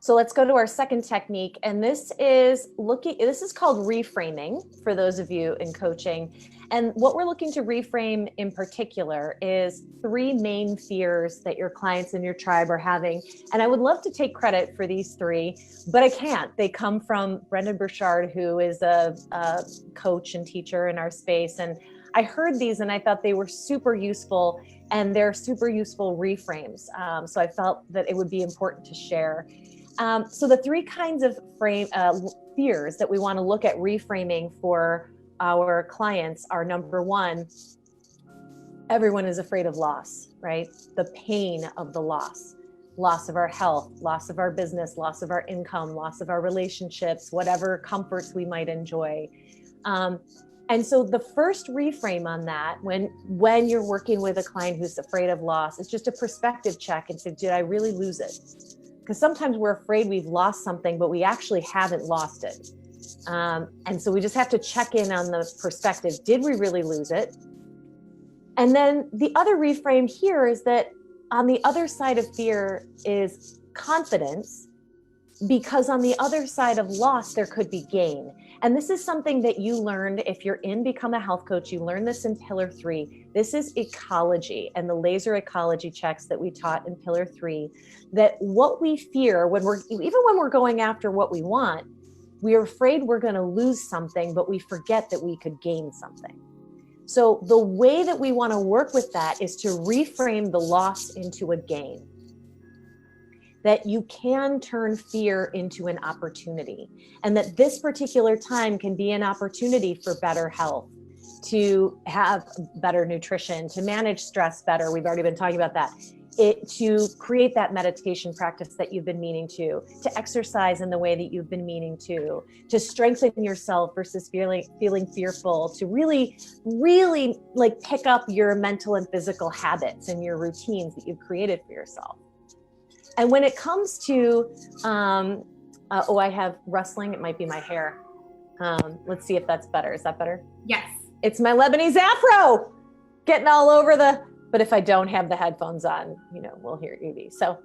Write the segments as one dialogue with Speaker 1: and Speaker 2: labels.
Speaker 1: So let's go to our second technique. And this is called reframing for those of you in coaching. And what we're looking to reframe in particular is three main fears that your clients in your tribe are having. And I would love to take credit for these three, but I can't. They come from Brendan Burchard, who is a coach and teacher in our space. And I heard these and I thought they were super useful, and they're super useful reframes. So I felt that it would be important to share. So the three kinds of fears that we want to look at reframing for our clients are: number one, everyone is afraid of loss, right? The pain of the loss of our health, loss of our business, loss of our income, loss of our relationships, whatever comforts we might enjoy. And so the first reframe on that, when you're working with a client who's afraid of loss, is just a perspective check and say, did I really lose it? Because sometimes we're afraid we've lost something, but we actually haven't lost it. And so we just have to check in on the perspective. Did we really lose it? And then the other reframe here is that on the other side of fear is confidence, because on the other side of loss, there could be gain. And this is something that you learned if you're in Become a Health Coach. You learned this in Pillar 3. This is ecology and the laser ecology checks that we taught in Pillar 3, that what we fear when we're going after what we want, we're afraid we're going to lose something, but we forget that we could gain something. So the way that we want to work with that is to reframe the loss into a gain. That you can turn fear into an opportunity, and that this particular time can be an opportunity for better health, to have better nutrition, to manage stress better. We've already been talking about that. To create that meditation practice that you've been meaning to exercise in the way that you've been meaning to strengthen yourself versus feeling fearful, to really, really like pick up your mental and physical habits and your routines that you've created for yourself. And when it comes to, I have rustling. It might be my hair. Let's see if that's better. Is that better?
Speaker 2: Yes.
Speaker 1: It's my Lebanese afro getting all over but if I don't have the headphones on, we'll hear Evie. So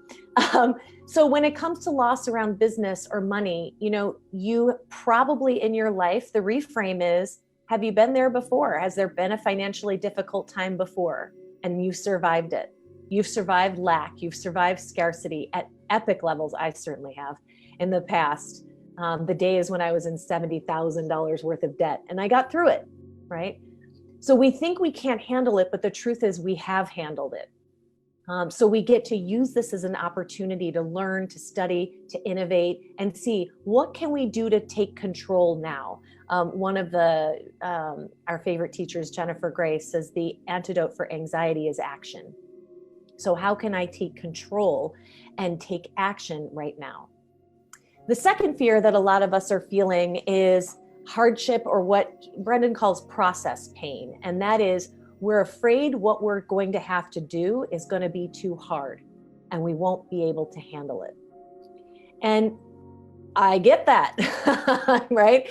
Speaker 1: when it comes to loss around business or money, you probably in your life, the reframe is, have you been there before? Has there been a financially difficult time before and you survived it? You've survived lack. You've survived scarcity at epic levels. I certainly have in the past. The days when I was in $70,000 worth of debt and I got through it, right? So we think we can't handle it, but the truth is we have handled it. So we get to use this as an opportunity to learn, to study, to innovate, and see what can we do to take control now. One of our favorite teachers, Jennifer Gray, says the antidote for anxiety is action. So how can I take control and take action right now? The second fear that a lot of us are feeling is hardship, or what Brendan calls process pain. And that is, we're afraid what we're going to have to do is going to be too hard and we won't be able to handle it. And I get that, right?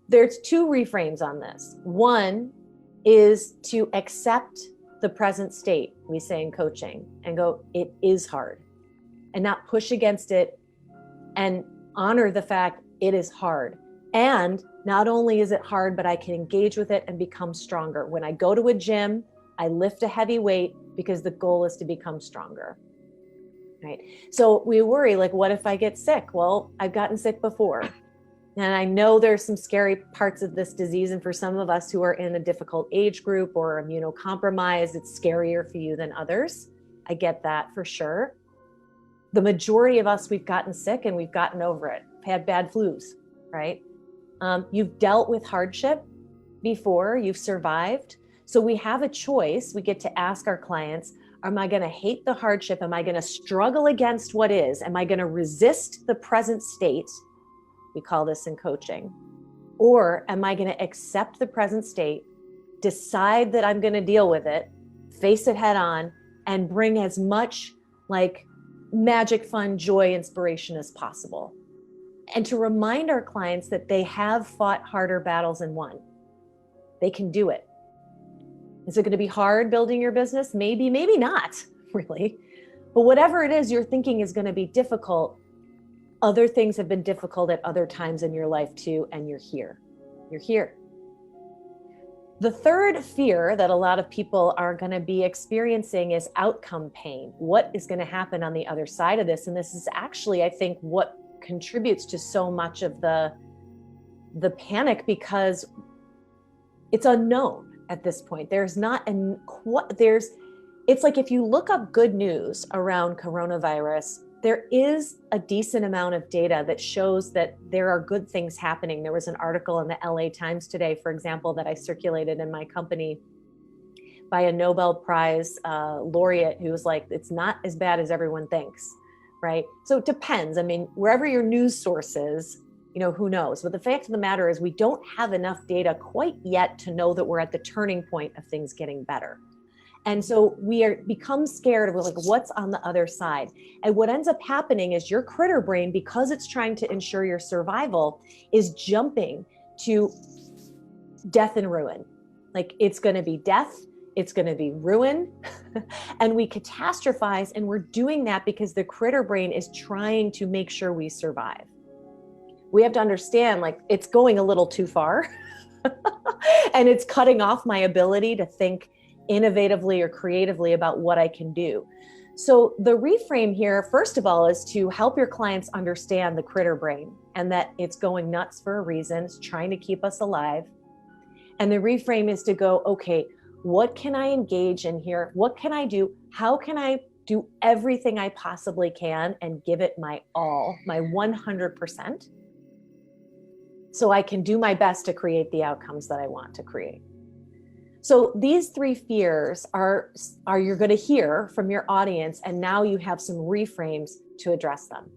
Speaker 1: There's two reframes on this. One is to accept the present state, we say in coaching, and go, it is hard, and not push against it, and honor the fact it is hard. And not only is it hard, but I can engage with it and become stronger. When I go to a gym, I lift a heavy weight because the goal is to become stronger, right? So we worry, like, what if I get sick? Well, I've gotten sick before. And I know there's some scary parts of this disease. And for some of us who are in a difficult age group or immunocompromised, it's scarier for you than others. I get that for sure. The majority of us, we've gotten sick and we've gotten over it, had bad flus, right? You've dealt with hardship before, you've survived. So we have a choice. We get to ask our clients, am I going to hate the hardship? Am I going to struggle against what is? Am I going to resist the present state? We call this in coaching. Or am I going to accept the present state, decide that I'm going to deal with it, face it head on, and bring as much like magic, fun, joy, inspiration as possible? And to remind our clients that they have fought harder battles and won. They can do it. Is it going to be hard building your business? Maybe, maybe not, really. But whatever it is you're thinking is going to be difficult, Other things have been difficult at other times in your life too, and you're here. You're here. The third fear that a lot of people are going to be experiencing is outcome pain. What is going to happen on the other side of this? And this is actually, I think, what contributes to so much of the panic, because it's unknown at this point. It's like if you look up good news around coronavirus, there is a decent amount of data that shows that there are good things happening. There was an article in the LA Times today, for example, that I circulated in my company by a Nobel Prize laureate who was like, it's not as bad as everyone thinks, right? So it depends. I mean, wherever your news source is, who knows? But the fact of the matter is we don't have enough data quite yet to know that we're at the turning point of things getting better. And so become scared of like, what's on the other side? And what ends up happening is your critter brain, because it's trying to ensure your survival, is jumping to death and ruin. Like it's going to be death, it's going to be ruin. And we catastrophize, and we're doing that because the critter brain is trying to make sure we survive. We have to understand, like, it's going a little too far and it's cutting off my ability to think innovatively or creatively about what I can do. So the reframe here, first of all, is to help your clients understand the critter brain and that it's going nuts for a reason. It's trying to keep us alive. And the reframe is to go, okay, what can I engage in here? What can I do? How can I do everything I possibly can and give it my all, my 100%? So I can do my best to create the outcomes that I want to create. So these three fears are you're going to hear from your audience, and now you have some reframes to address them.